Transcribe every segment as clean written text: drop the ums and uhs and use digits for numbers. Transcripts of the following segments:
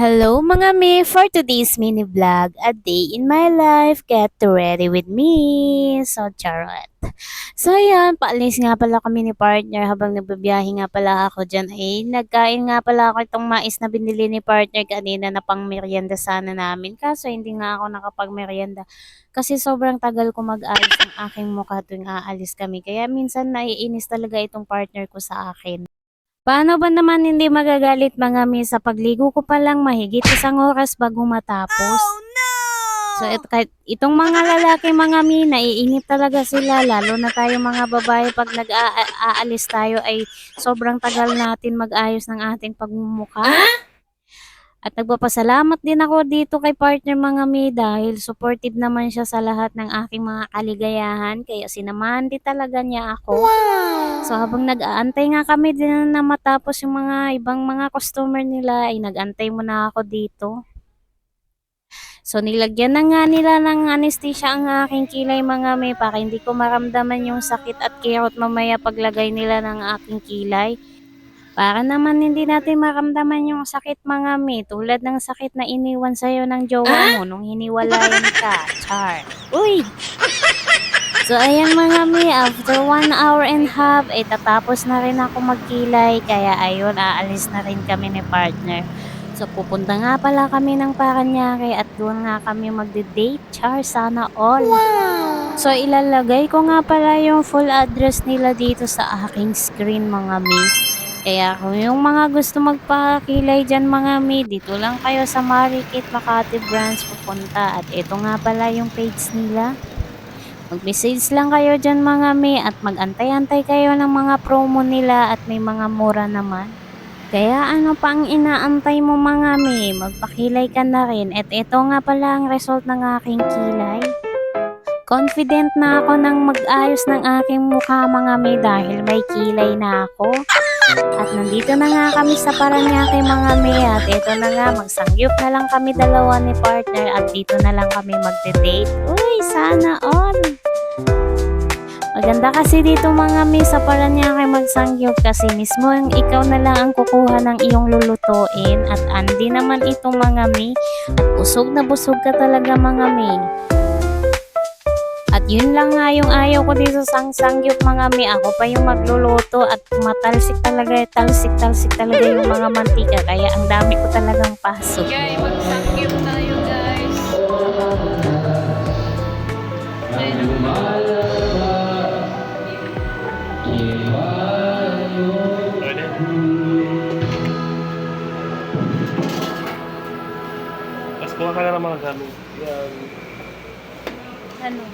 Hello mga me, for today's mini vlog, a day in my life, get ready with me. So, charot. So, ayan, paalis nga pala kami ni partner habang nagbabiyahe nga pala ako dyan. Nagkain nga pala ako itong mais na binili ni partner kanina na pang merienda sana namin. Kaso, hindi nga ako nakapag-merienda kasi sobrang tagal ko mag-ayos ng aking mukha tuwing aalis kami. Kaya minsan naiinis talaga itong partner ko sa akin. Paano ba naman hindi magagalit mga miss sa pagligo ko pa lang mahigit 1 oras bago matapos? So kahit itong mga lalaki mga mi, naiinip talaga sila lalo na tayo mga babae pag nag-aalis tayo ay sobrang tagal natin mag-ayos ng ating pagmumukha. At nagpapasalamat din ako dito kay partner mga mi dahil supportive naman siya sa lahat ng aking mga kaligayahan kaya sinamahan din talaga niya ako. So habang nag-aantay nga kami din na matapos yung mga ibang mga customer nila ay nag-antay muna ako dito. So nilagyan na nga nila ng anesthesia ang aking kilay mga mi para hindi ko maramdaman yung sakit at kirot mamaya paglagay nila ng aking kilay. Para naman hindi natin maramdaman yung sakit mga mi, tulad ng sakit na iniwan sa'yo ng jowa mo nung hiniwalayan ka. Char. Uy! So ayan mga mi, after 1 hour and a half, ay tatapos na rin ako magkilay. Kaya ayun, aalis na rin kami ni partner. So pupunta nga pala kami ng Paranaque at doon nga kami magde-date. Char, sana all. So ilalagay ko nga pala yung full address nila dito sa aking screen mga mi. Kaya kung yung mga gusto magpakilay dyan mga mi, dito lang kayo sa Marikit, Makati branch pupunta. At ito nga pala yung page nila. Mag-message lang kayo dyan mga mi at mag-antay-antay kayo ng mga promo nila at may mga mura naman. Kaya ano pa ang inaantay mo mga mi, magpakilay ka na rin. At ito nga pala ang result ng aking kilay. Confident na ako nang mag-ayos ng aking mukha mga mi dahil may kilay na ako. At nandito na nga kami sa Paranaque mga mi at ito na nga magsangyup na lang kami dalawa ni partner at dito na lang kami magde-date. Uy, sana all! Maganda kasi dito mga mi sa Paranaque magsangyup kasi mismo yung ikaw na lang ang kukuha ng iyong lulutuin at andi naman ito mga mi at busog na busog ka talaga mga mi. At yun lang nga yung ayaw ko dito sa sangyup mga mi. Ako pa yung magluluto at matalsik talaga, talsik talaga yung mga mantika. Kaya ang dami ko talagang pasok. Okay, magsangyup tayo guys. Mas kuha ka na ng mga gamit. Yan. Ano?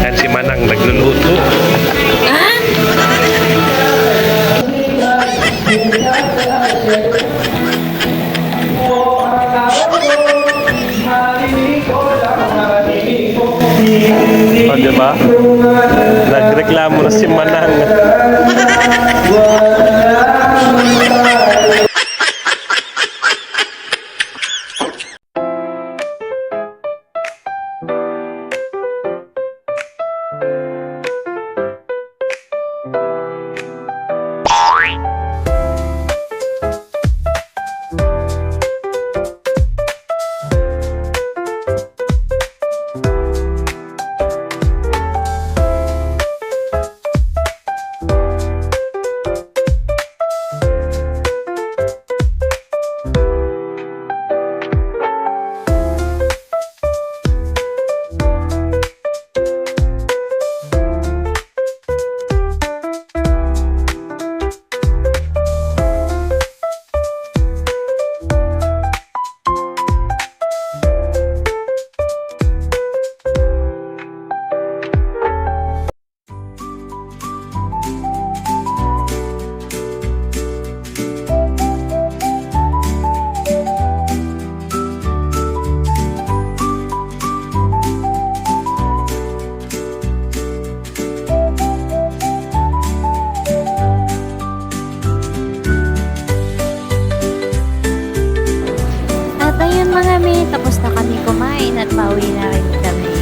Yan si Manang nagluluto. O, diba? Nagreklamo na si Manang. pauwi na rin kami.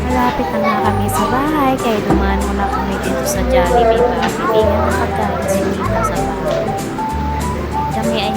Malapit na nga kami sa bahay, kaya dumaan muna kami dito sa Jollibee para bibigyan ng pagkain si Tita sa bahay. Kami ay